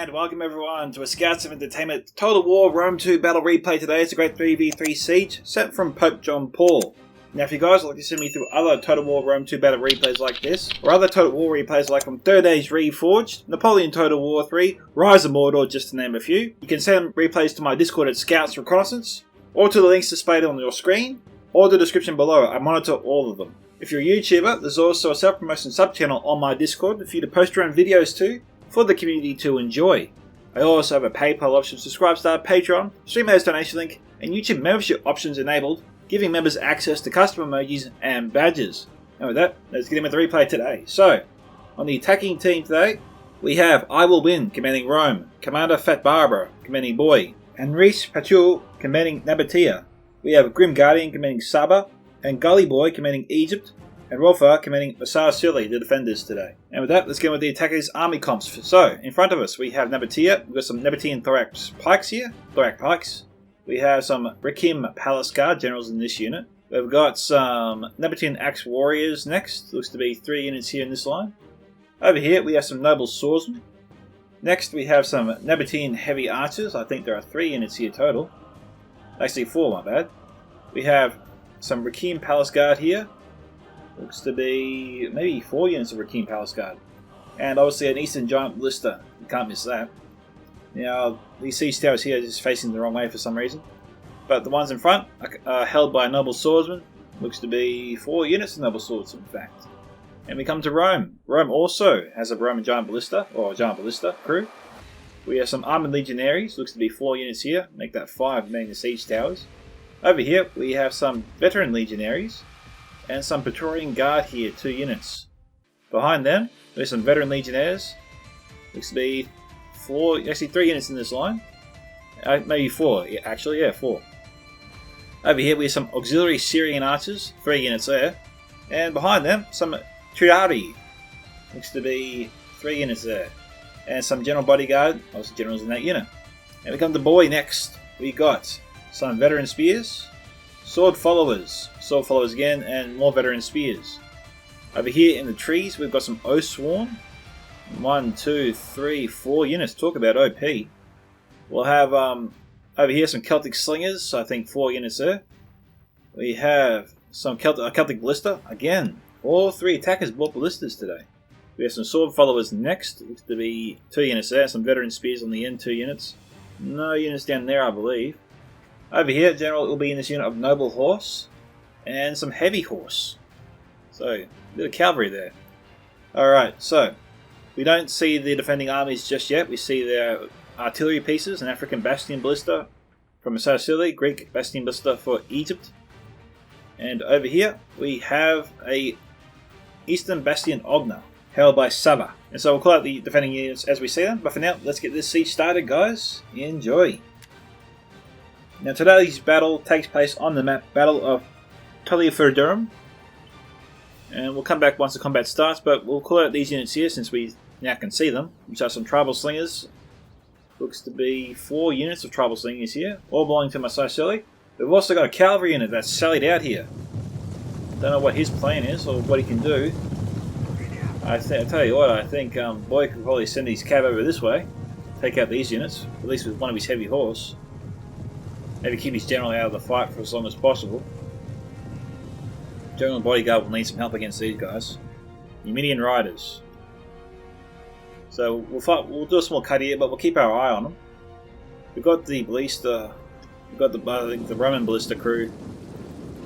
And welcome everyone to a Scouts of Entertainment Total War Rome 2 battle replay today. It's a great 3v3 siege set from PopeJohnPaul. Now if you guys would like to send me through other Total War Rome 2 battle replays like this, or other Total War replays like from Third Age Reforged, Napoleon Total War 3, Rise of Mordor, just to name a few, you can send replays to my Discord at Scouts Reconnaissance, or to the links displayed on your screen, or the description below. I monitor all of them. If you're a YouTuber, there's also a self-promotion sub-channel on my Discord for you to post your own videos to, for the community to enjoy. I also have a PayPal option, Subscribestar, Patreon, Streamers donation link, and YouTube membership options enabled, giving members access to custom emojis and badges. And with that, let's get in with the replay today. So, on the attacking team today, we have I Will Win commanding Rome, Commander Fat Barbara commanding Boy, and Reese Patul commanding Nabatea. We have Grim Guardian commanding Saba, and Gully Boy commanding Egypt, and Rolfa commanding Massarsili, the defenders today. And with that, let's get with the attackers' army comps. So, in front of us, we have Nabatea. We've got some Nabatean Thorax Pikes here. Thorax Pikes. We have some Recon Palace Guard generals in this unit. We've got some Nabatean Axe Warriors next. Looks to be 3 units here in this line. Over here, we have some Noble Swordsmen. Next, we have some Nabatean Heavy Archers. I think there are 3 units here total. Actually, 4, my bad. We have some Recon Palace Guard here. Looks to be maybe 4 units of Recon Palace Guard. And obviously an Eastern Giant Ballista. You can't miss that. Now, these siege towers here are just facing the wrong way for some reason. But the ones in front are held by Noble Swordsmen. Looks to be 4 units of Noble Swordsmen, in fact. And we come to Rome. Rome also has a Roman Giant Ballista, or Giant Ballista crew. We have some Armoured Legionaries. Looks to be 4 units here. Make that 5 main the siege towers. Over here, we have some Veteran Legionaries. And some Praetorian Guard here, 2 units. Behind them, there's some Veteran Legionnaires. Looks to be 4, actually 3 units in this line. Maybe 4, actually, yeah, 4. Over here we have some Auxiliary Syrian Archers, 3 units there. And behind them, some Triari. Looks to be 3 units there. And some General Bodyguard, also generals in that unit. And we come to Boy next. We got some Veteran Spears. Sword Followers again, and more Veteran Spears. Over here in the trees, we've got some Oathsworn. 1, 2, 3, 4 units. Talk about OP. We'll have over here some Celtic Slingers. I think 4 units there. We have some Celtic Ballista. Again, all 3 attackers bought ballistas today. We have some Sword Followers next. Looks to be 2 units there. Some Veteran Spears on the end, 2 units. No units down there, I believe. Over here, General will be in this unit of Noble Horse and some Heavy Horse. So, a bit of cavalry there. Alright, so, we don't see the defending armies just yet. We see their artillery pieces, an African Bastion Ballista from Massarsili, Greek Bastion Ballista for Egypt. And over here, we have a Eastern Bastion Ogna, held by Saba. And so we'll call out the defending units as we see them. But for now, let's get this siege started, guys. Enjoy. Now today's battle takes place on the map Battle of Tulifurdum, and we'll come back once the combat starts, but we'll call out these units here since we now can see them, which are some Tribal Slingers. Looks to be 4 units of Tribal Slingers here, all belonging to Massarsili. We've also got a cavalry unit that's sallied out here. Don't know what his plan is or what he can do. I tell you what, I think Boy could probably send his cav over this way, take out these units, at least with one of his heavy horse. Maybe keep his general out of the fight for as long as possible. General Bodyguard will need some help against these guys. Numidian Riders. So we'll do a small cut here, but we'll keep our eye on them. We've got the Ballista, we've got the Roman Ballista crew.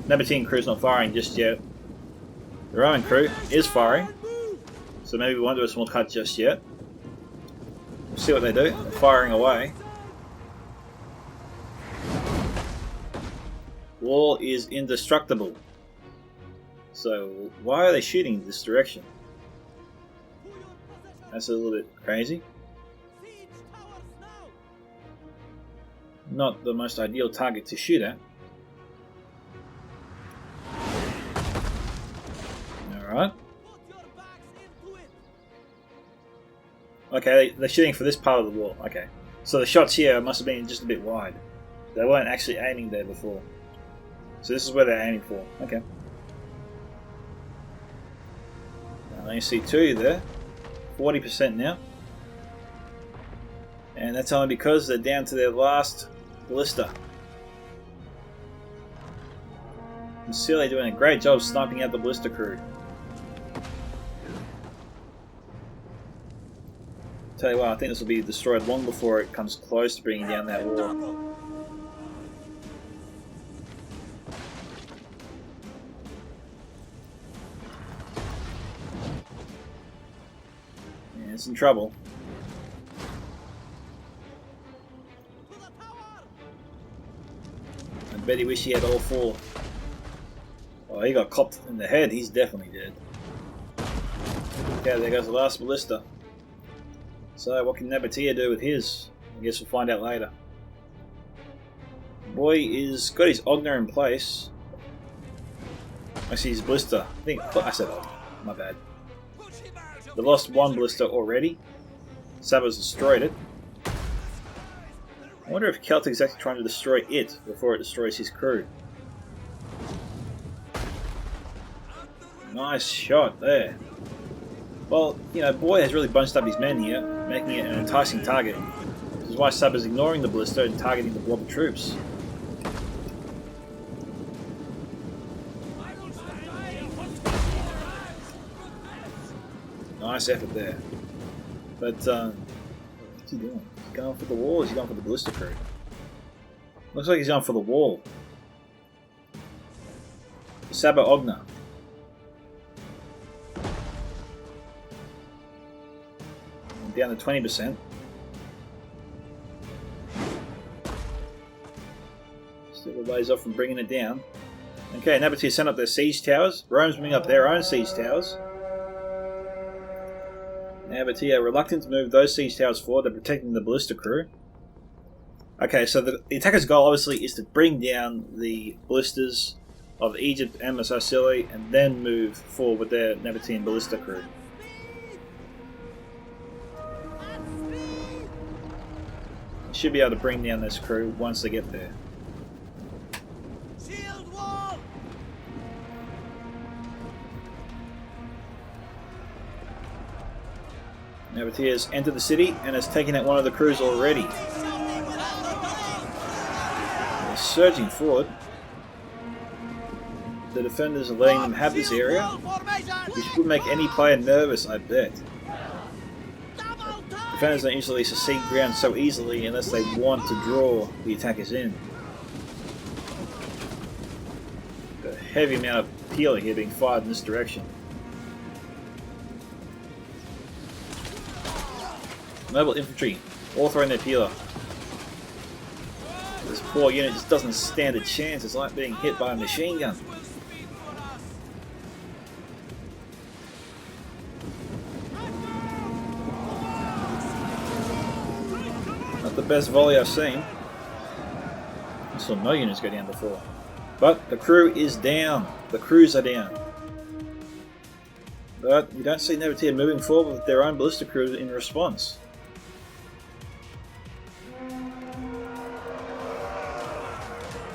Nabatean crew's not firing just yet. The Roman crew is firing, so maybe we won't do a small cut just yet. We'll see what they do. They're firing away. Wall is indestructible. So why are they shooting in this direction? That's a little bit crazy. Not the most ideal target to shoot at. Alright. Okay, they're shooting for this part of the wall. Okay. So the shots here must have been just a bit wide. They weren't actually aiming there before. So this is where they're aiming for. Okay. Now you see 2 there. 40% now. And that's only because they're down to their last ballista. And Silly doing a great job sniping out the ballista crew. Tell you what, I think this will be destroyed long before it comes close to bringing down that wall. Yeah, it's in trouble. I bet he wished he had all four. Oh, he got copped in the head. He's definitely dead. Okay, there goes the last ballista. So, what can Nabatea do with his? I guess we'll find out later. Boy is got his Ogna in place. Actually, his ballista. I think I said Ogna. My bad. They lost one ballista already. Saba's destroyed it. I wonder if Celtic's actually trying to destroy it before it destroys his crew. Nice shot there. Well, you know, Boy has really bunched up his men here, making it an enticing target. This is why Saba's ignoring the ballista and targeting the blob of troops. Nice effort there. But, what's he doing? Is he going for the wall or is he going for the ballista crew? Looks like he's going for the wall. Saba Ogna. Down to 20%. Still a ways off from bringing it down. Okay, Nabatea sent up their siege towers. Rome's bringing up their own siege towers. Nabatea reluctant to move those siege towers forward. They're protecting the ballista crew. Okay, so the attacker's goal obviously is to bring down the ballistas of Egypt and Massassili and then move forward with their Nabatean ballista crew. Should be able to bring down this crew once they get there. Shield wall! Nabatea's entered the city and has taken out one of the crews already. They're surging forward. The defenders are letting them have this area, which would make any player nervous, I bet. Defenders don't usually secede ground so easily unless they want to draw the attackers in. A heavy amount of peeler here being fired in this direction. Mobile infantry, all throwing their peeler. This poor unit just doesn't stand a chance. It's like being hit by a machine gun. The best volley I've seen. I saw no units go down before. But the crew is down. The crews are down. But you don't see Nabatea moving forward with their own ballista crew in response.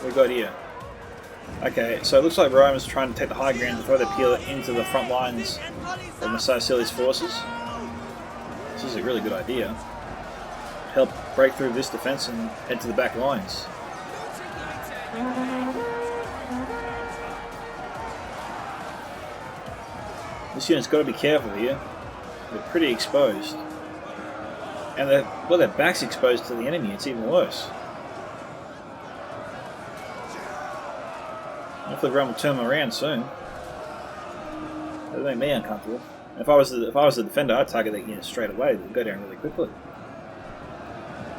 What we got here? Okay, so it looks like Rome is trying to take the high ground to throw their peeler into the front lines of Massassili's forces. This is a really good idea. Help break through this defense and head to the back lines. This unit's got to be careful here. They're pretty exposed. And their back's exposed to the enemy, it's even worse. Hopefully Rome will turn them around soon. That'll make me uncomfortable. If I was the defender, I'd target that unit straight away. They'd go down really quickly.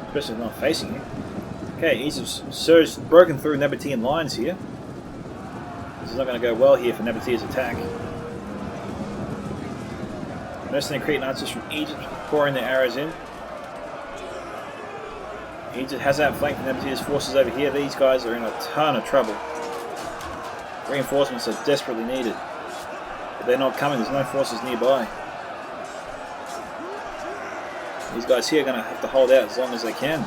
Especially not facing you. Okay, Egypt's surged, broken through Nabatean lines here. This is not going to go well here for Nabatea's attack. Mercenary Cretan archers from Egypt pouring their arrows in. Egypt has outflanked Nabatea's forces over here. These guys are in a ton of trouble. Reinforcements are desperately needed. But they're not coming, there's no forces nearby. These guys here are going to have to hold out as long as they can.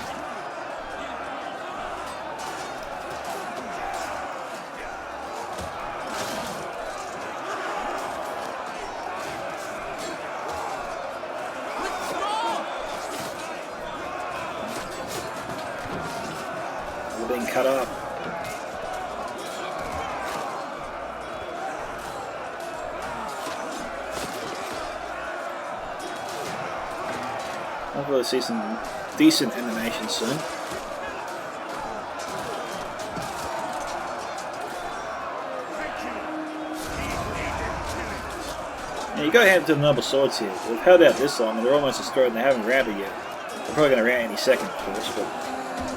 cut up. Hopefully we'll see some decent animation soon. Yeah, you gotta hand it to the noble swords here. They've held out this long and they're almost destroyed and they haven't routed yet. They're probably gonna rout any second, of course, but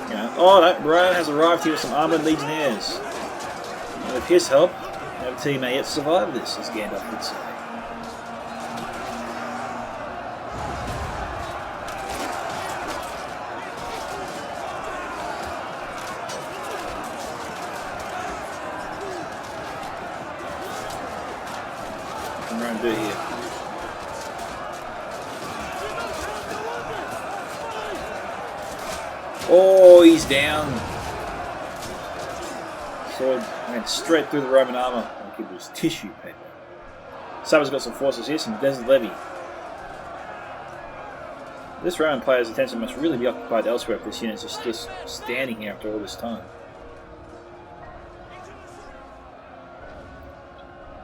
you know. Oh, that Ryan has arrived here with some armored legionnaires. And with his help, our team may yet survive this, as Gandalf would say. Do here. Oh, he's down. Sword went straight through the Roman armor like it was tissue paper. Saba's got some forces here, some desert levy. This Roman player's attention must really be occupied elsewhere if this unit's just standing here after all this time.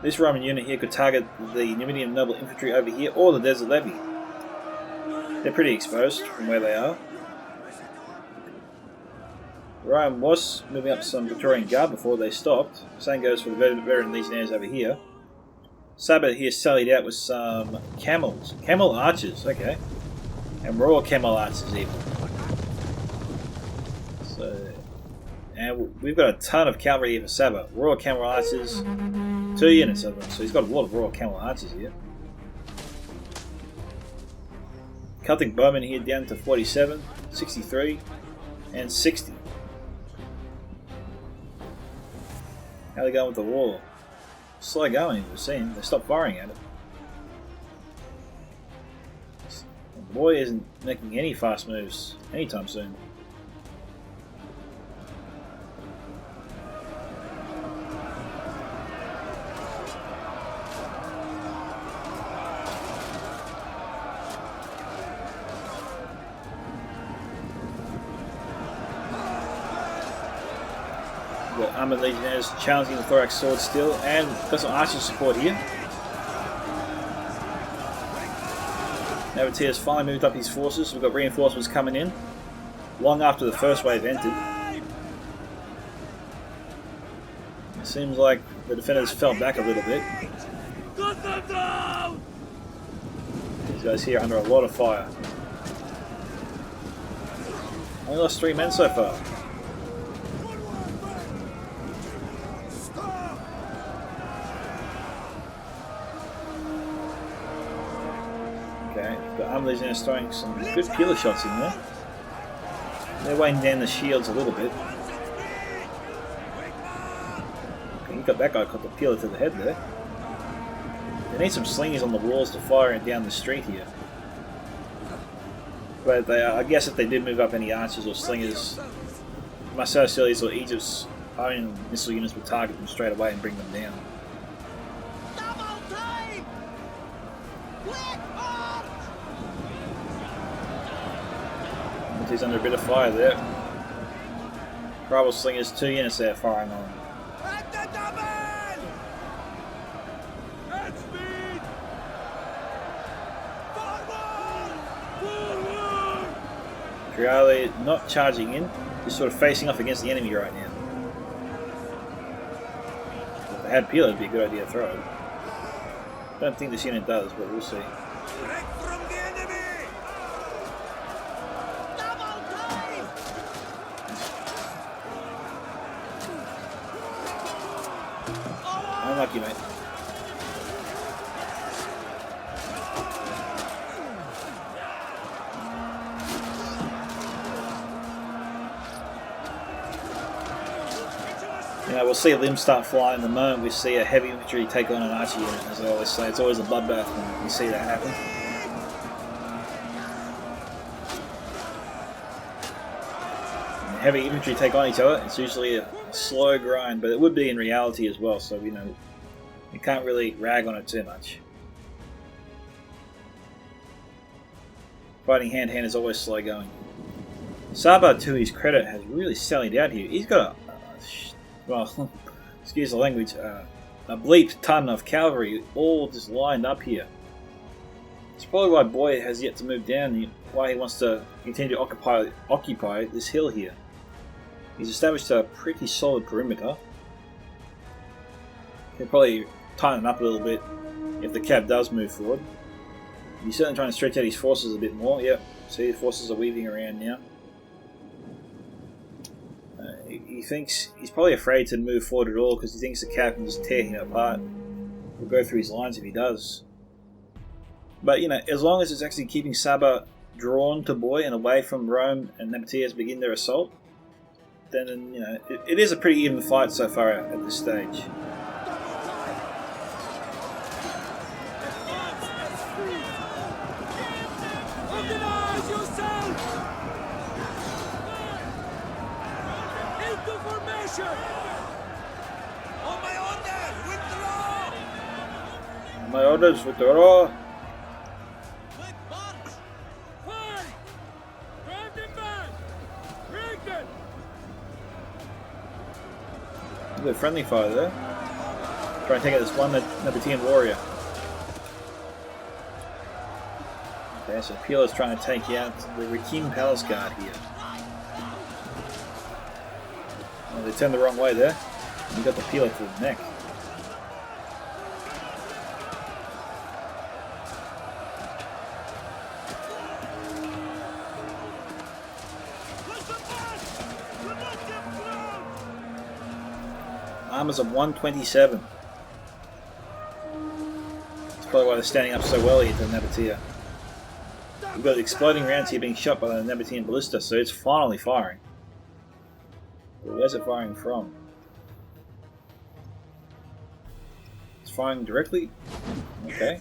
This Roman unit here could target the Numidian noble infantry over here or the desert levy. They're pretty exposed from where they are. Rome was moving up some Praetorian Guard before they stopped. Same goes for the veteran legionnaires over here. Saba here sallied out with some camels. Camel archers, okay. And royal camel archers even. So, and we've got a ton of cavalry here for Saba. Royal camel archers. 2 units of them, so he's got a lot of Royal Camel Archers here. Celtic Bowmen here down to 47, 63, and 60. How are they going with the war? Slow going, we've seen. They stopped firing at it. The boy isn't making any fast moves anytime soon. The armored legionnaires challenging the thorax sword still, and got some archer support here. Nabatea's finally moved up his forces. We've got reinforcements coming in long after the first wave entered. It seems like the defenders fell back a little bit. These guys here are under a lot of fire. Only lost 3 men so far. The armored legionnaires throwing some good peeler shots in there. They're weighing down the shields a little bit. Okay, you got that guy caught the peeler to the head there. They need some slingers on the walls to fire it down the street here. But they, I guess if they did move up any archers or slingers, Marcellus Cilis or Egypt's own missile units would target them straight away and bring them down. He's under a bit of fire there. Rival slingers, 2 units there firing on. Triale not charging in, just sort of facing off against the enemy right now. If they had Pila, it'd be a good idea to throw it. Don't think this unit does, but we'll see. Unlucky, mate. Yeah, we'll see limbs start flying the moment we see a heavy infantry take on an archer unit, as I always say. It's always a bloodbath when you see that happen. When heavy infantry take on each other, it's usually a slow grind, but it would be in reality as well, so you know, you can't really rag on it too much. Fighting hand-to-hand is always slow going. Saba, to his credit, has really sallied out here. He's got well, excuse the language, a bleep ton of cavalry all just lined up here. It's probably why Boy has yet to move down, why he wants to continue to occupy this hill here. He's established a pretty solid perimeter. He'll probably tighten up a little bit if the cab does move forward. He's certainly trying to stretch out his forces a bit more. Yep, see, the forces are weaving around now. He thinks he's probably afraid to move forward at all because he thinks the cab can just tear him apart. He'll go through his lines if he does. But you know, as long as it's actually keeping Saba drawn to Boy and away from Rome and Nabatea as begin their assault, then you know it is a pretty even fight so far at this stage. Organize yourself! Into formation! On my order, withdraw! On my orders, withdraw! Quick march! Fire! Drive them back! Break them! A bit of friendly fire there. Try and take out this one Nabatean warrior. Okay, so Pila's trying to take out the Recon Palace Guard here. Oh, they turned the wrong way there. You got the Pila to the neck. Armors of 127. That's probably why they're standing up so well here to Nabatea. We've got exploding rounds here being shot by the Nabatean ballista, so it's finally firing. But where's it firing from? It's firing directly? Okay.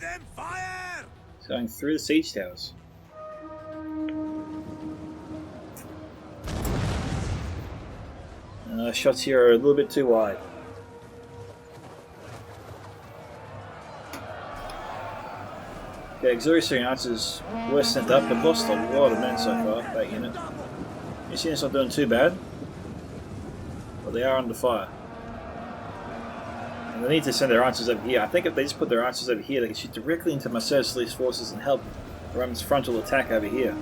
It's going through the siege towers. Shots here are a little bit too wide. Okay, auxiliary archers were sent up, but lost a lot of men so far, that unit. This unit's not doing too bad, but they are under fire. And they need to send their archers over here. I think if they just put their archers over here, they can shoot directly into Marcellus' forces and help Rome's frontal attack over here.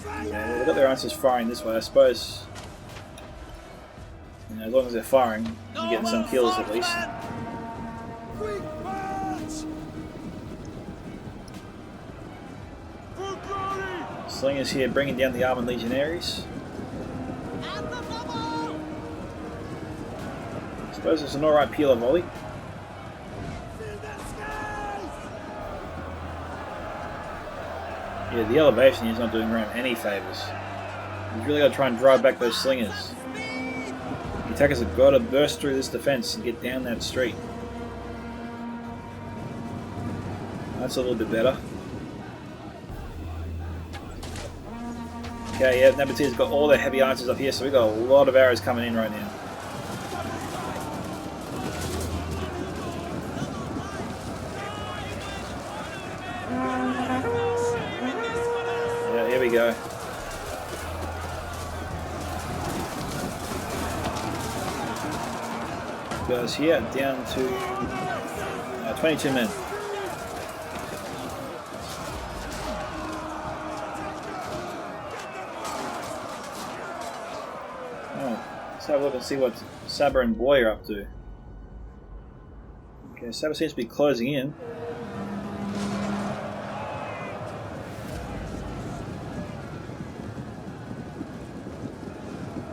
Yeah, well, they've got their archers firing this way, I suppose. You know, as long as they're firing, you're getting some kills at least. Slingers here bringing down the armored legionaries. I suppose it's an alright Pila volley. Yeah, the elevation is not doing Rome any favours. You've really got to try and drive back those slingers. The attackers have got to burst through this defence and get down that street. That's a little bit better. Okay, yeah, Nabatea's got all their heavy archers up here, so we've got a lot of arrows coming in right now. Yeah, here we go. Goes here down to 22 men. Let's have a look and see what Saba and Boy are up to. Okay, Saba seems to be closing in.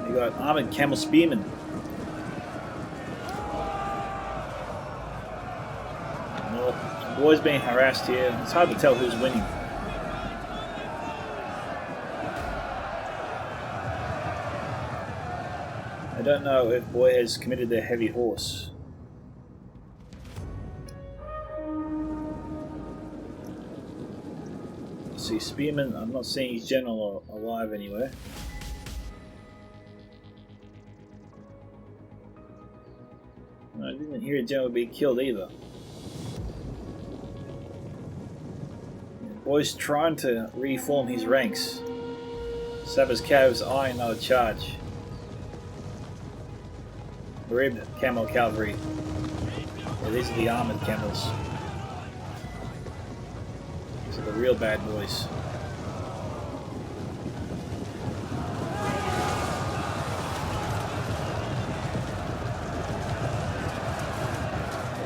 You got armored camel spearmen. Well, Boy's being harassed here. It's hard to tell who's winning. I don't know if Boy has committed their heavy horse. Let's see, Spearman, I'm not seeing his general alive anywhere. No, I didn't hear a general be killed either. Boy's trying to reform his ranks. Sabba's Cavs eyeing another charge. Ribbed Camel Cavalry. Yeah, these are the armoured camels. These are the real bad boys.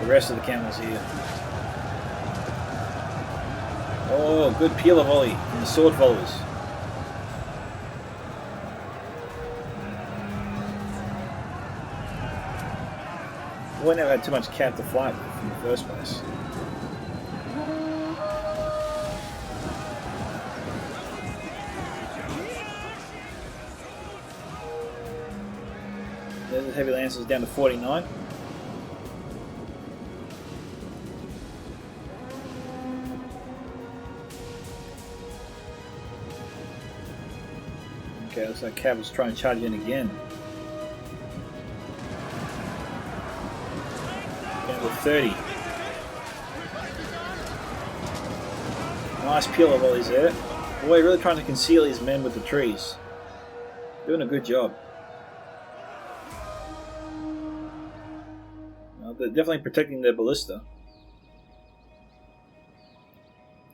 The rest of the camels here. Oh, good peeler volley from the sword followers. We never had too much cat to fight with in the first place. There's the heavy lancers down to 49. Okay, looks like Cav was trying to charge in again. Down to 30. Nice peel of volleys there. Boy, really trying to conceal his men with the trees. Doing a good job. Well, they're definitely protecting their ballista.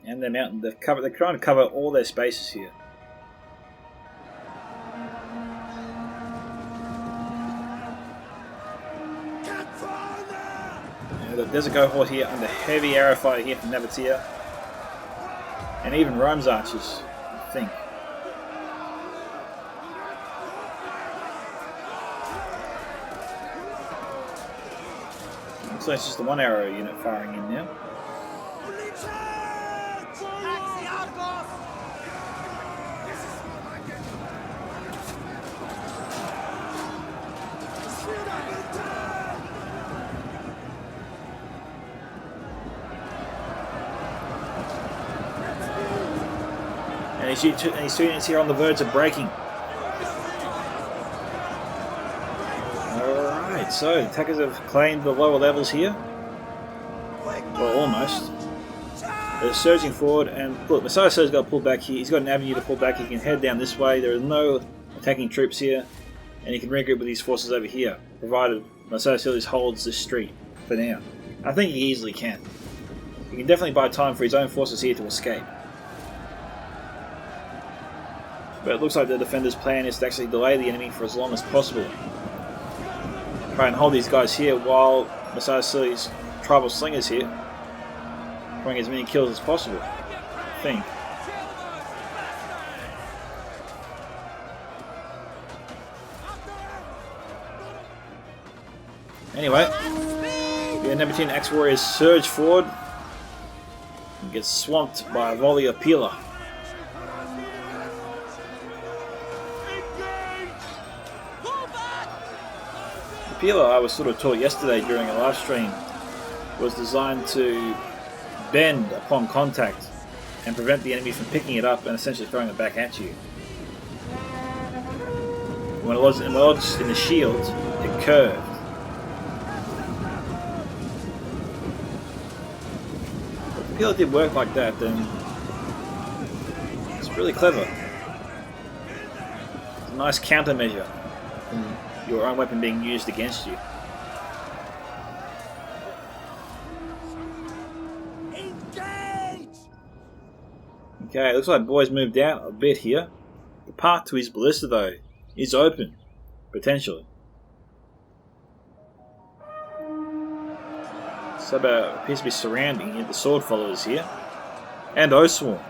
And their mountain. They're trying to cover all their spaces here. There's a cohort here under heavy arrow fire here from Nabatea. And even Rome's archers, I think. Looks like it's just the one arrow unit firing in now. And his units here on the verge of breaking. Alright, so attackers have claimed the lower levels here. Well, almost. They're surging forward, and look, Messiah Sili's got to pull back here. He's got an avenue to pull back. He can head down this way. There are no attacking troops here, and he can regroup with these forces over here, provided Messiah Sili holds this street for now. I think he easily can. He can definitely buy time for his own forces here to escape. But it looks like the defender's plan is to actually delay the enemy for as long as possible. Try and hold these guys here while Messiah Sili's tribal slingers here, trying as many kills as possible, I think. Anyway, the Nabatean Axe Warriors surge forward and get swamped by a volley of Peeler. The Peeler, I was sort of taught yesterday during a live stream, was designed to bend upon contact and prevent the enemy from picking it up and essentially throwing it back at you. When it lodged in the shield, it curved. If the Peeler did work like that, then it's really clever. It's a nice countermeasure from your own weapon being used against you. Okay, looks like Boy's moved out a bit here. The path to his ballista, though, is open, potentially. Saba appears to be surrounding the sword followers here, and Oswarm.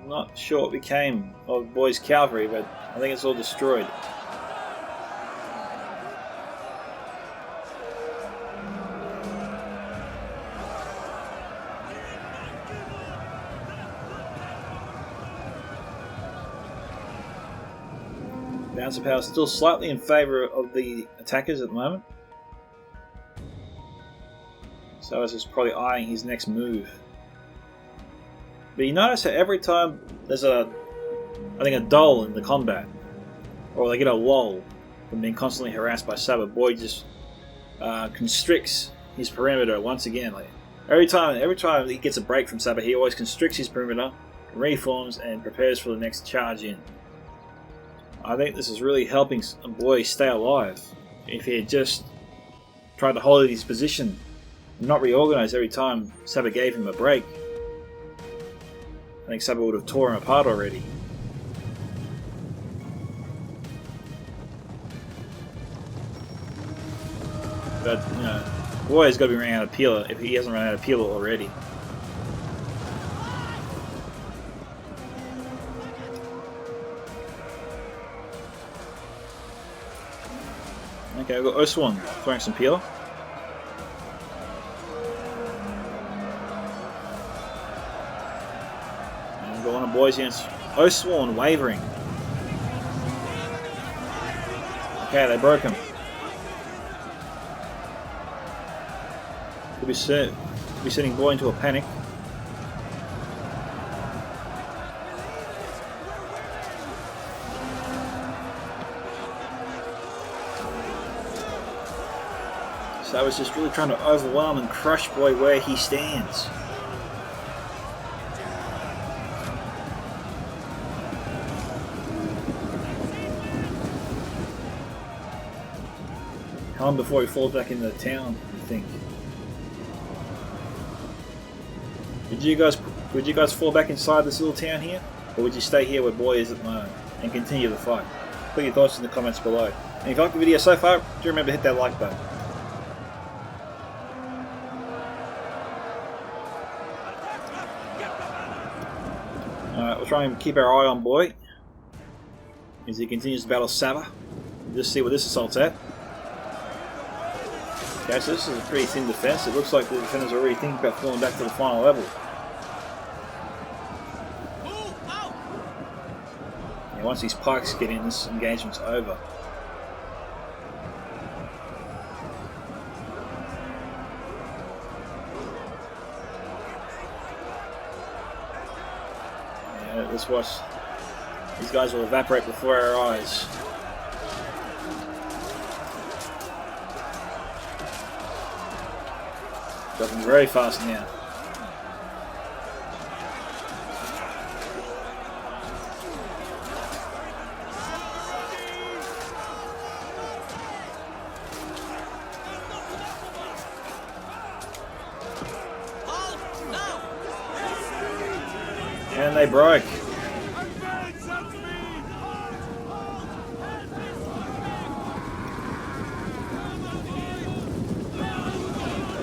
I'm not sure what became of Boy's cavalry, but I think it's all destroyed. Balance of power still slightly in favour of the attackers at the moment. So is probably eyeing his next move. But you notice that every time there's a dull in the combat, or they get a lull, from being constantly harassed by Saba. Boy just constricts his perimeter once again. Like every time he gets a break from Saba, he always constricts his perimeter, reforms, and prepares for the next charge in. I think this is really helping Boy stay alive. If he had just tried to hold his position and not reorganize every time Saba gave him a break, I think Saba would have torn him apart already. But, you know, Boy's got to be running out of peeler if he hasn't run out of peeler already. Okay, we've got Oswan throwing some peeler. And we've got one of Boys against Oswan wavering. Okay, they broke him. Could be sending Boy into a panic. So I was just really trying to overwhelm and crush Boy where he stands. Kill him before he falls back into the town, I think. Would you guys fall back inside this little town here? Or would you stay here where Boy is at the moment and continue the fight? Put your thoughts in the comments below. And if you like the video so far, do remember to hit that like button. Alright, we'll try and keep our eye on Boy as he continues to battle Saba. Just see what this assault's at. Okay, so this is a pretty thin defense. It looks like the defenders are already thinking about falling back to the final level. Yeah, once these pikes get in, this engagement's over. Yeah, let's watch. These guys will evaporate before our eyes. Dropping very fast now. And they broke.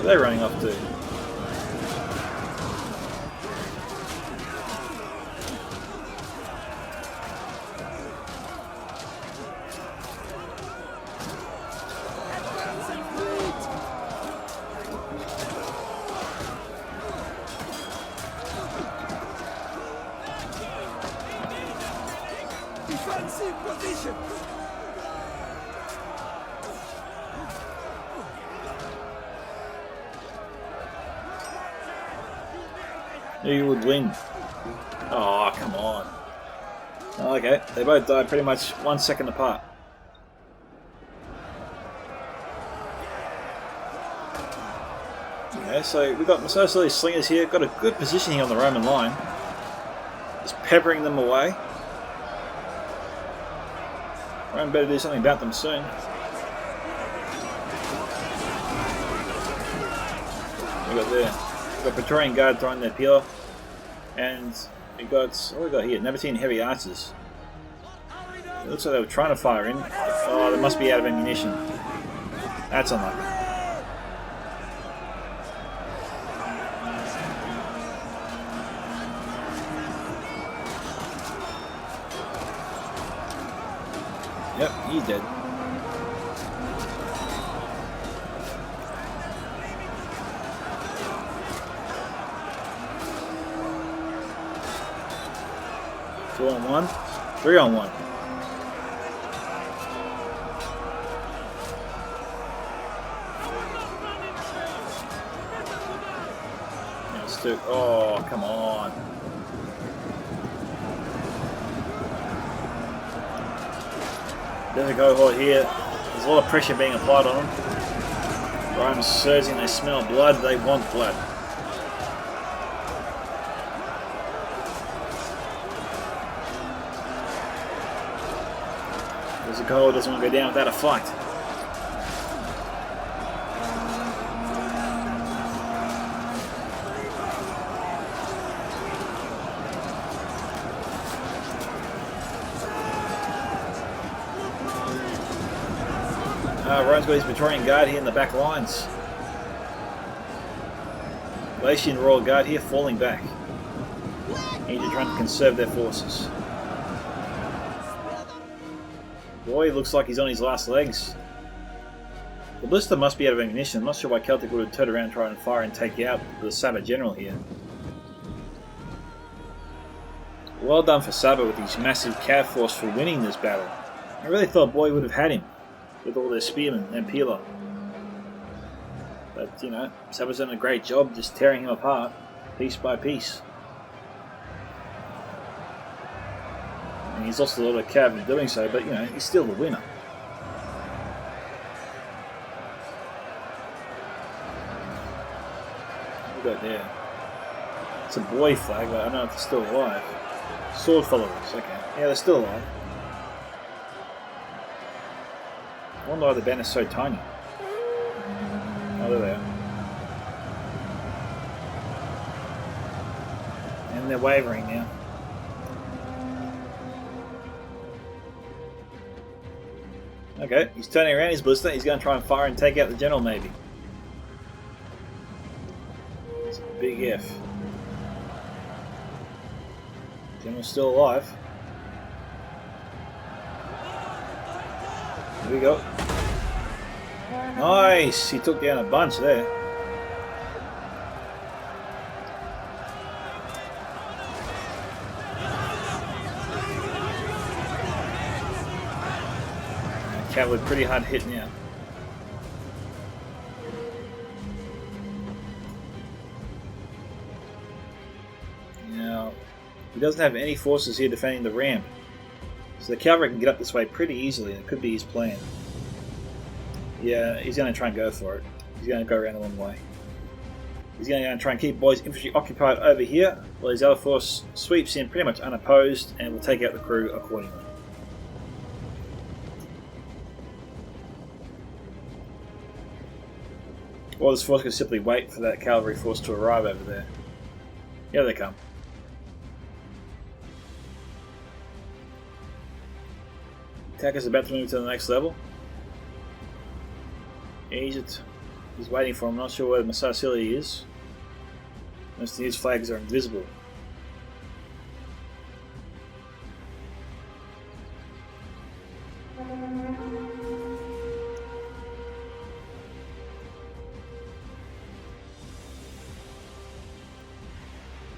Where are they running off to? Defensive position. Who would win? Oh, come on. Okay, they both died pretty much 1 second apart. Okay, so we've got Merciless Slingers here, got a good position here on the Roman line. Just peppering them away. Rome better do something about them soon. We got there. We've got Praetorian Guard throwing their peeler. And we got, what we got here? Nabatean Heavy Archers. It looks like they were trying to fire in. Oh, they must be out of ammunition. That's unlucky. Yep, he's dead. Two on one, 3 on 1. Let's do. Oh, come on. There's a cohort here. a lot of pressure being applied on them. Rome's surging, they smell blood, they want blood. There's a goal, doesn't want to go down without a fight. Rome's got his Praetorian Guard here in the back lines. Galatian Royal Guard here falling back. Egypt trying to conserve their forces. Boy, looks like he's on his last legs. The ballista must be out of ammunition. I'm not sure why Celtic would have turned around and tried and fire and take out the Saba general here. Well done for Saba with his massive cav force for winning this battle. I really thought Boy would have had him with all their spearmen and peeler. But, you know, Saba's done a great job just tearing him apart, piece by piece. And he's lost a lot of cav in doing so, but, you know, he's still the winner. What we got there? It's a Boy flag, but I don't know if it's still alive. Sword followers, okay. Yeah, they're still alive. I wonder why the banner's so tiny. Oh, there they are. And they're wavering now. Okay, he's turning around his ballista. He's going to try and fire and take out the general, maybe. It's a big F. General's still alive. Here we go. Nice! He took down a bunch there. Cavalry pretty hard hit now. Now, he doesn't have any forces here defending the ramp. So the cavalry can get up this way pretty easily, and it could be his plan. Yeah, he's going to try and go for it. He's going to go around the long way. He's going to try and keep Boy's infantry occupied over here, while his other force sweeps in pretty much unopposed and will take out the crew accordingly. Or this force can simply wait for that cavalry force to arrive over there. Here they come. Attacker's about to move to the next level. Egypt, he's waiting for him. Not sure where Masasili is. Most of his flags are invisible.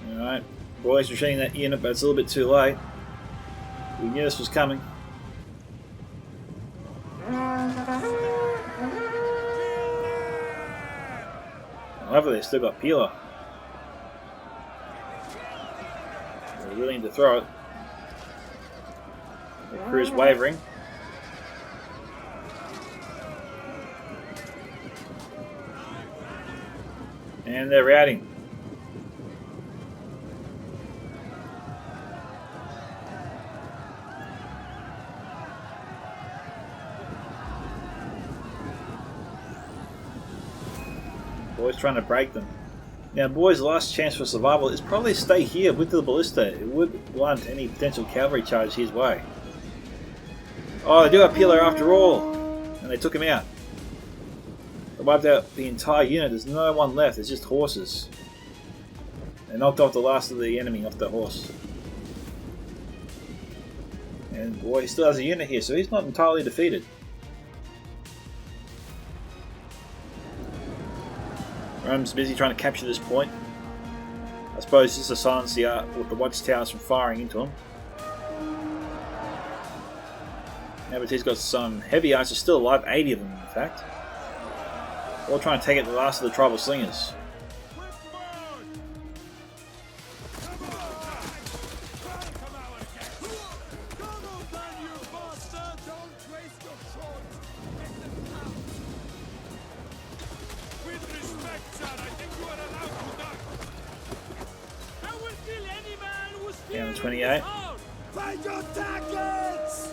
Alright, Boy's retreating that unit, but it's a little bit too late. We knew this was coming. However, they've still got Peeler. They're willing to throw it. The crew's wavering. And they're routing. Boy's trying to break them. Now, Boy's last chance for survival is probably stay here with the ballista. It would blunt any potential cavalry charge his way. Oh, they do have Peeler after all! And they took him out. They wiped out the entire unit. There's no one left. There's just horses. They knocked off the last of the enemy off the horse. And Boy still has a unit here, so he's not entirely defeated. Rome's busy trying to capture this point. I suppose just to silence the watchtowers from firing into him. Now, but he's got some heavy archers still alive, 80 of them in fact. All trying to take out the last of the tribal slingers. Down to 28. Find your tactics!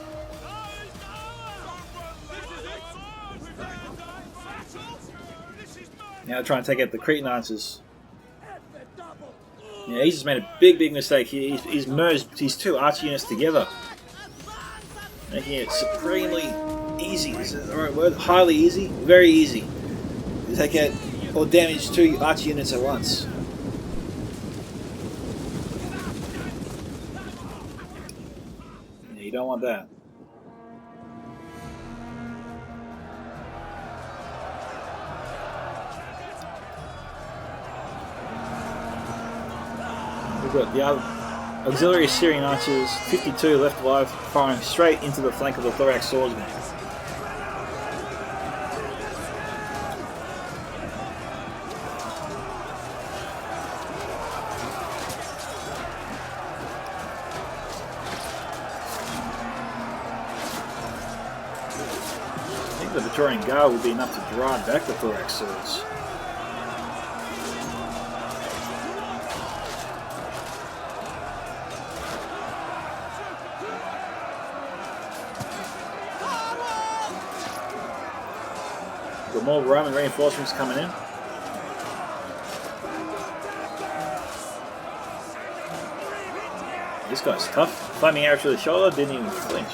Now trying to take out the Cretan Lancers. Yeah, he's just made a big mistake here. He's merged his two archer units together, making it supremely easy. Is that the right word? Highly easy? Very easy to take out or damage two archer units at once. Yeah, you don't want that. We've got the other auxiliary Syrian archers, 52 left alive, firing straight into the flank of the thorax swordsman. I think the Praetorian Guard would be enough to drive back the thorax swords. Got more Roman reinforcements coming in. This guy's tough. Flaming arrow to the shoulder, didn't even flinch.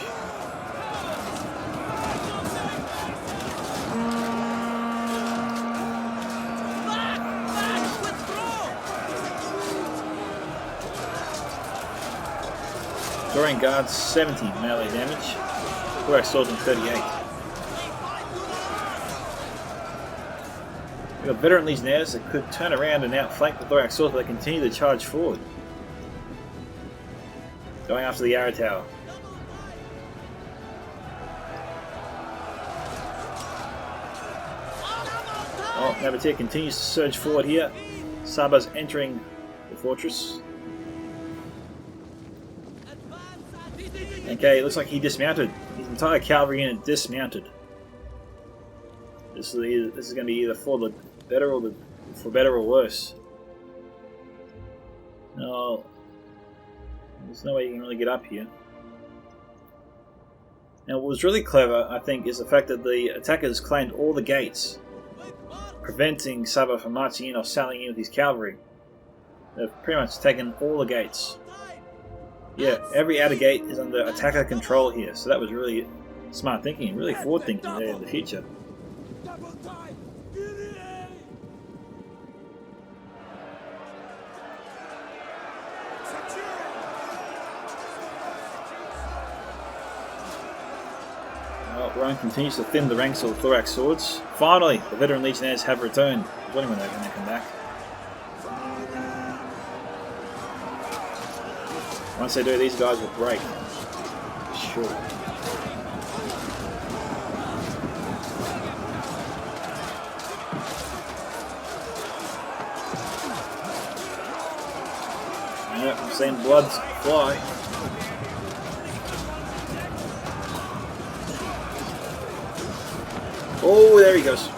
Drawing guards 70 melee damage. Thorax swordsman 38. We've got veteran legionnaires that could turn around and outflank the thorax swords, but they continue to charge forward. Going after the arrow tower. Oh, Nabatea continues to surge forward here. Saba's entering the fortress. Okay, it looks like he dismounted. His entire cavalry unit dismounted. This is going to be either for the better or for better or worse. No, there's no way you can really get up here. Now, what was really clever, I think, is the fact that the attackers claimed all the gates, preventing Saba from marching in or sailing in with his cavalry. They've pretty much taken all the gates. Yeah, every outer gate is under attacker control here, so that was really smart thinking, really forward thinking there in the future. Well, Rome continues to thin the ranks of the thorax swords. Finally, the veteran legionnaires have returned. I was wondering when they're going to come back. Once they do, these guys will break. Sure. Yep, I'm seeing blood fly. Oh, there he goes.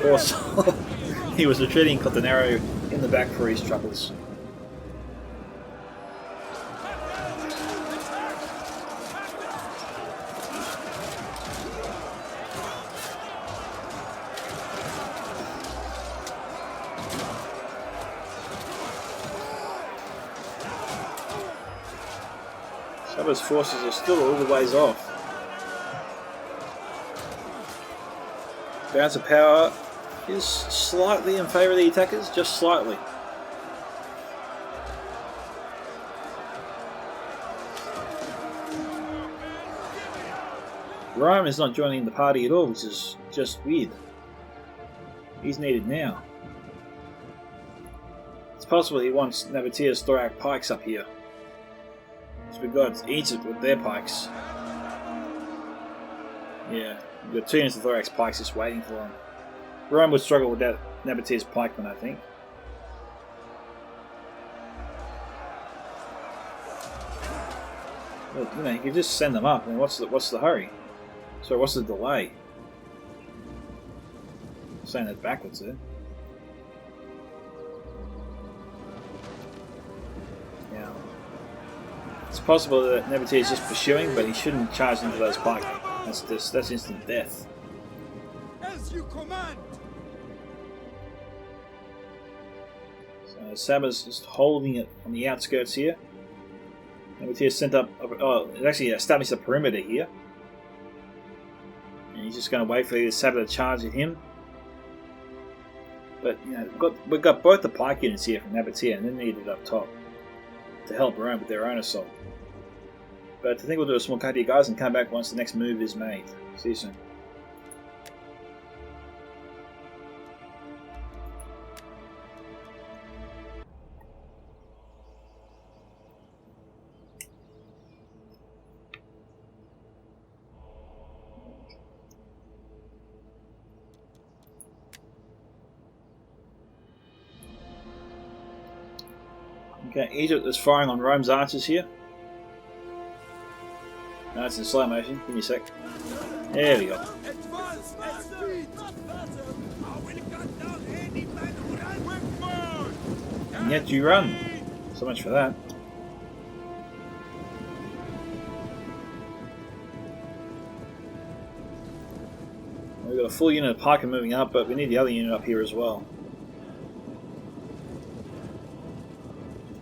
Also, he was retreating, got an arrow in the back for his troubles. Saba's forces are still a little ways off. Balance of power is slightly in favour of the attackers, just slightly. Rome is not joining the party at all, which is just weird. He's needed now. It's possible he wants Nabatea's thorax pikes up here. Because we've got Egypt with their pikes. Yeah, we've got 2 units of thorax pikes just waiting for him. Rome would struggle without Nabatea's pikemen, I think. Well, you know, you can just send them up. I mean, what's the hurry? So what's the delay? saying that backwards there. Yeah. It's possible that Nebuchadnezzar is just pursuing, but he shouldn't charge into those pike. That's instant death. As you command. So Saba's just holding it on the outskirts here. Nebuchadnezzar sent up. Oh, it actually established a perimeter here. And he's just going to wait for the Saba to charge at him. But you know, we've got both the pike units here from Nebuchadnezzar, and then needed up top to help Rome with their own assault. But I think we'll do a small cut here, guys, and come back once the next move is made. See you soon. Okay, Egypt is firing on Rome's archers here. No, it's in slow motion. Give me a sec. There we go. And yet you run. So much for that. We've got a full unit of pike moving up, but we need the other unit up here as well.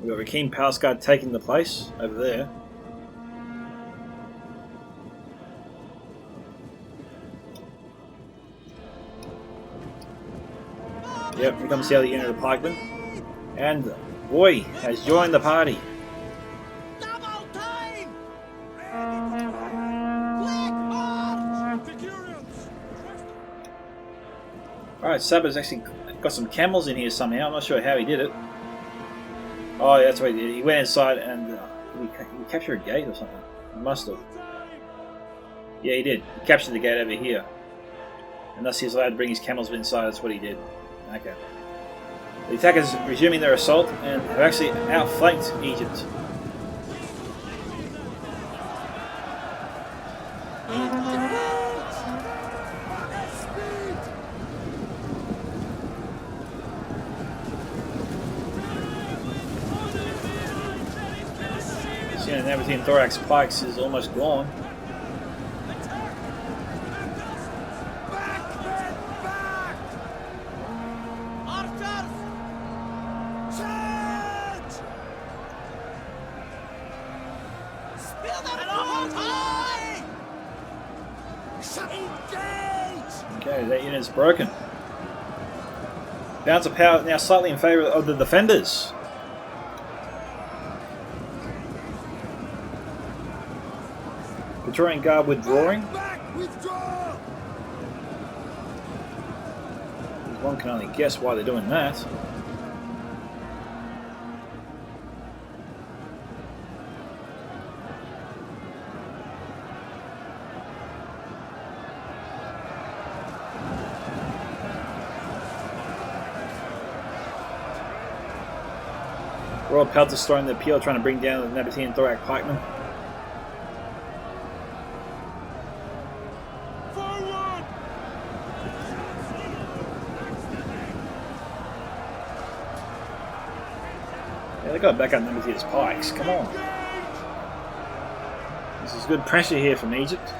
We've got Recon Solider taking the place over there. Yep, here comes the other unit of pikemen. And Boy has joined the party. Double time! Alright, Saba's actually got some camels in here somehow. I'm not sure how he did it. Oh, yeah, that's what he did. He went inside and he captured a gate or something. He must have. Yeah, he did. He captured the gate over here. And thus he's allowed to bring his camels inside. That's what he did. Okay. The attackers resuming their assault and have actually outflanked Egypt. And everything thorax pikes is almost gone. Okay, that unit's broken. Balance of power now slightly in favour of the defenders. Praetorian Guard withdrawing. One can only guess why they're doing that. Royal Pelters throwing the appeal, trying to bring down the Nabatean Thorax pikemen. Yeah, they got back up Nabatean's pikes. Come on. This is good pressure here from Egypt.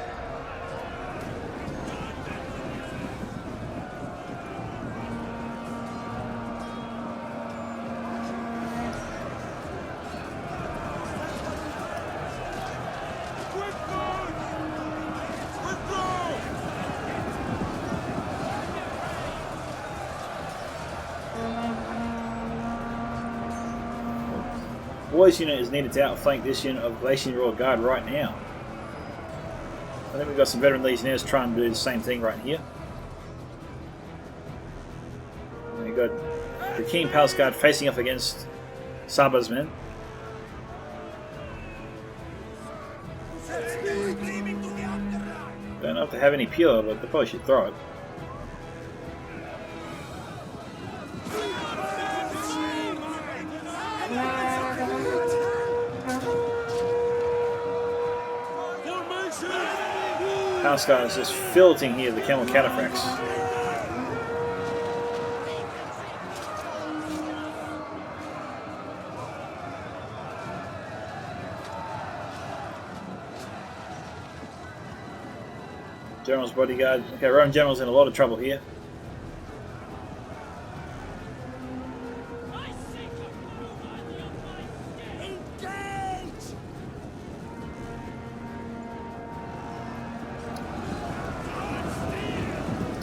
Boy's unit is needed to outflank this unit of Galatian Royal Guard right now. I think we've got some veteran legionnaires trying to do the same thing right here. And we've got the King Palace Guard facing off against Saba's men. Don't know if they have any peel, but they probably should throw it. Palace Guard is just filleting here the camel cataphracts. General's bodyguard. Okay, Roman General's in a lot of trouble here. Engage!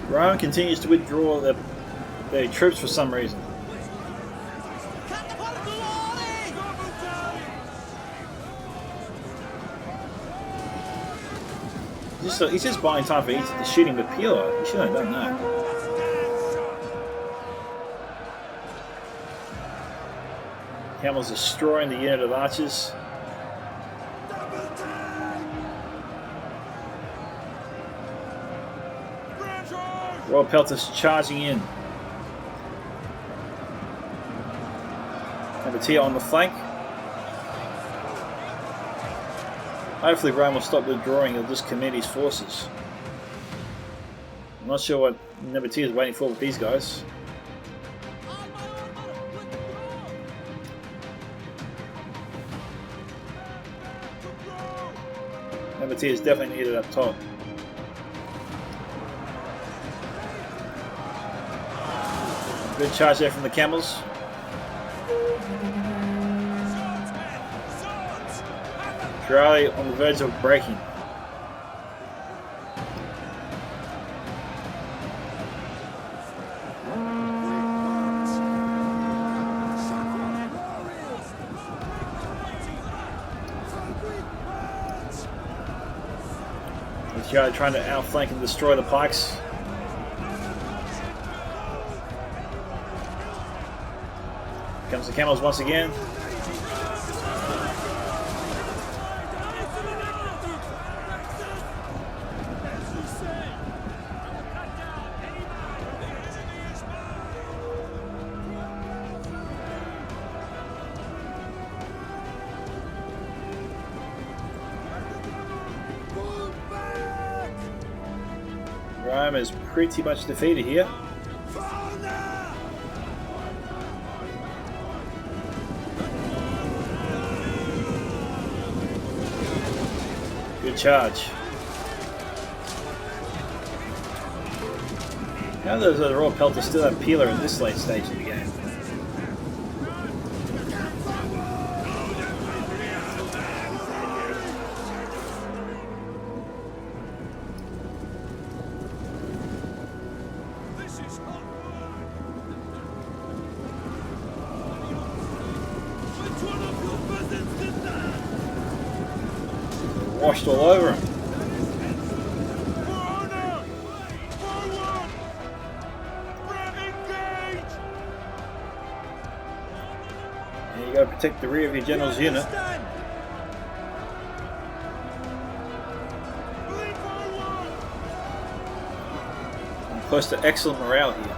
Rome continues to withdraw their troops for some reason. He's just buying time for the shooting the Peeler. He should have done that. Camel's destroying the unit of archers. Royal Pelters charging in. Nabatea on the flank. Hopefully Rome will stop withdrawing, he'll just commit his forces. I'm not sure what Nabatea is waiting for with these guys. Nabatea is definitely needed up top. Good charge there from the camels. Charlie on the verge of breaking. Charlie trying to outflank and destroy the pikes. Comes the camels once again. Rome is pretty much defeated here. Good charge. How does the Royal Pelter still have Peeler in this late stage of the game? Washed all over him. And you got to protect the rear of your general's unit. And close to excellent morale here.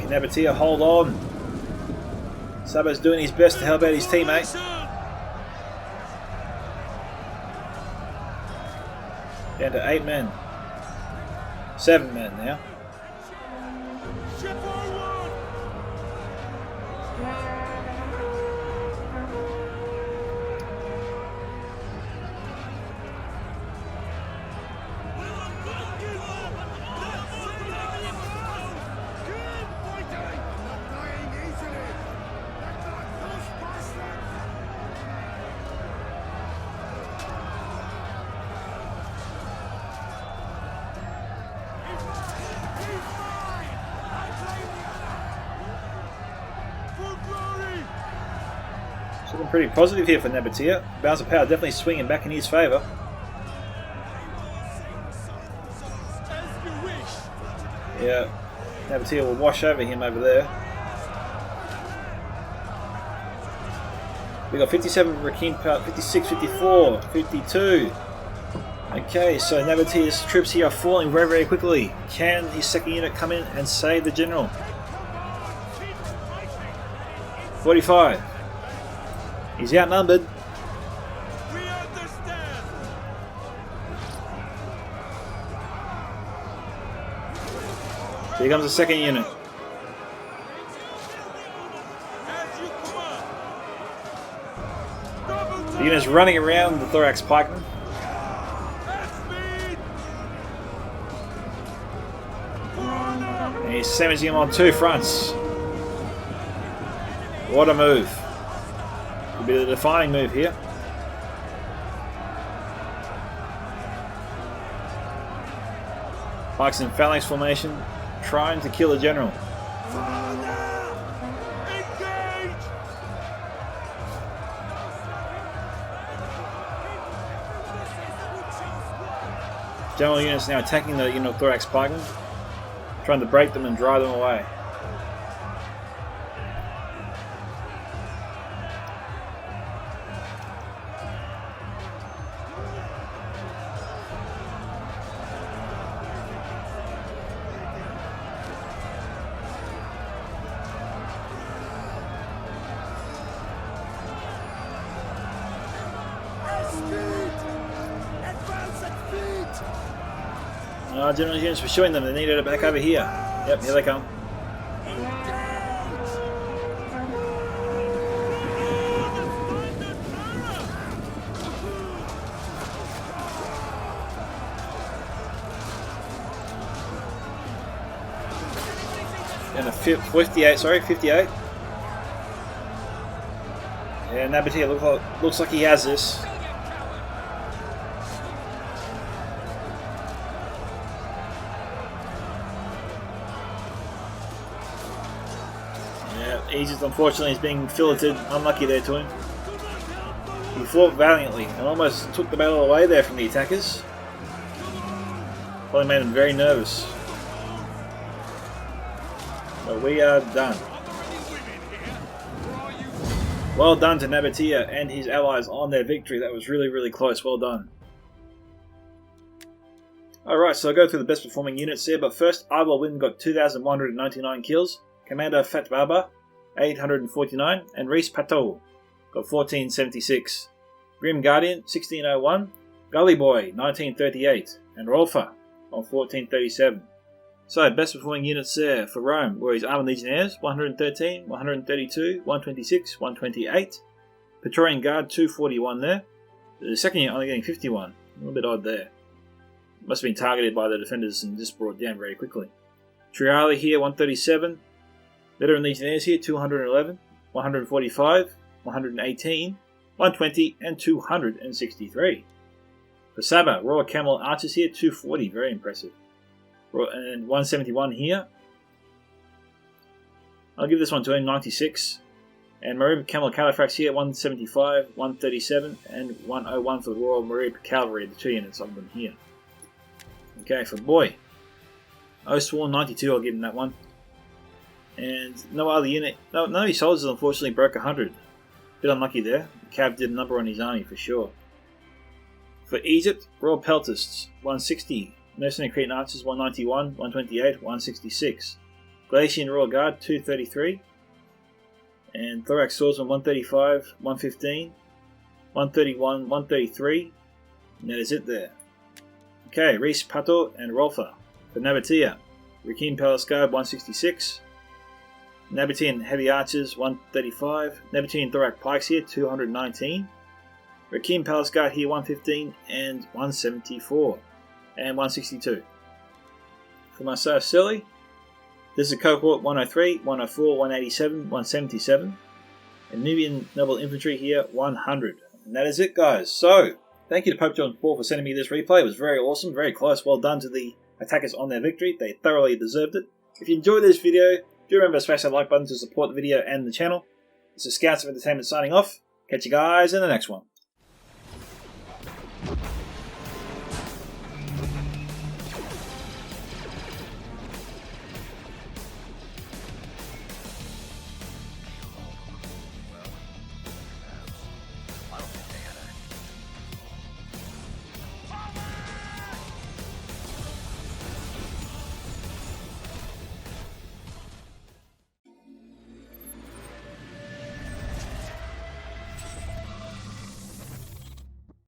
Nabatea, hold on. Sabo's doing his best to help out his teammate. Down to 8 men. 7 men now. Looking pretty positive here for Nabatea. Balance of power definitely swinging back in his favour. Yeah, Nabatea will wash over him over there. We got 57 Recon, 56, 54, 52. Okay, so Nabatea's troops here are falling very, very quickly. Can his second unit come in and save the general? 45. He's outnumbered. We understand. Here comes the second unit. As you command. The unit's running around the thorax pikeman. And he's sandwiching him on two fronts. What a move. Could be the defining move here. Pikes in phalanx formation, trying to kill the general. Engage. General units now attacking the unit of thorax pikemen, trying to break them and drive them away. General units pursuing them, they needed it back over here. Yep, here they come. And a 58, sorry, 58. Yeah, Nabatea looks like he has this. Egypt, unfortunately, is being filleted. Unlucky there to him. He fought valiantly and almost took the battle away there from the attackers. Probably made him very nervous. But we are done. Well done to Nabatea and his allies on their victory. That was really, really close. Well done. Alright, so I'll go through the best performing units here. But first, Ivar Wynn got 2,199 kills. Commander Fat Baba, 849, and Reese Pato got 1476. Grim Guardian 1601, Gully Boy 1938, and Rolfa on 1437. So best performing units there for Rome were his Armored Legionnaires 113, 132, 126, 128. Praetorian Guard 241 there. The second unit only getting 51. A little bit odd there. Must have been targeted by the defenders and just brought down very quickly. Triali here 137. Veteran Legionnaires here, 211, 145, 118, 120, and 263. For Saba, Royal Camel Archers here, 240, very impressive. And 171 here. I'll give this one to him, 96. And Marine Camel Califrax here, 175, 137, and 101 for the Royal Marine Cavalry, the two units of them here. Okay, for Boy, Oswarn 92, I'll give him that one. And no other unit, none of his soldiers unfortunately broke 100. Bit unlucky there. Cav did a number on his army for sure. For Egypt, Royal Peltists 160, Mercenary Cretan Archers 191, 128, 166. Galatian Royal Guard 233, and Thorax Swordsman 135, 115, 131, 133, and that is it there. Okay, Reese Pato and Rolfa. For Nabatea, Recon Palace Guard 166, Nabatean Heavy Archers 135, Nabatean Thorax Pikes here 219, Recon Palace Guard here 115 and 174, and 162. For Marseille Silly, this is a cohort 103, 104, 187, 177, and Nubian Noble Infantry here 100. And that is it, guys. So, thank you to PopeJohnPaul for sending me this replay. It was very awesome, very close. Well done to the attackers on their victory. They thoroughly deserved it. If you enjoyed this video, do remember to smash that like button to support the video and the channel. This is Scouts of Entertainment signing off. Catch you guys in the next one.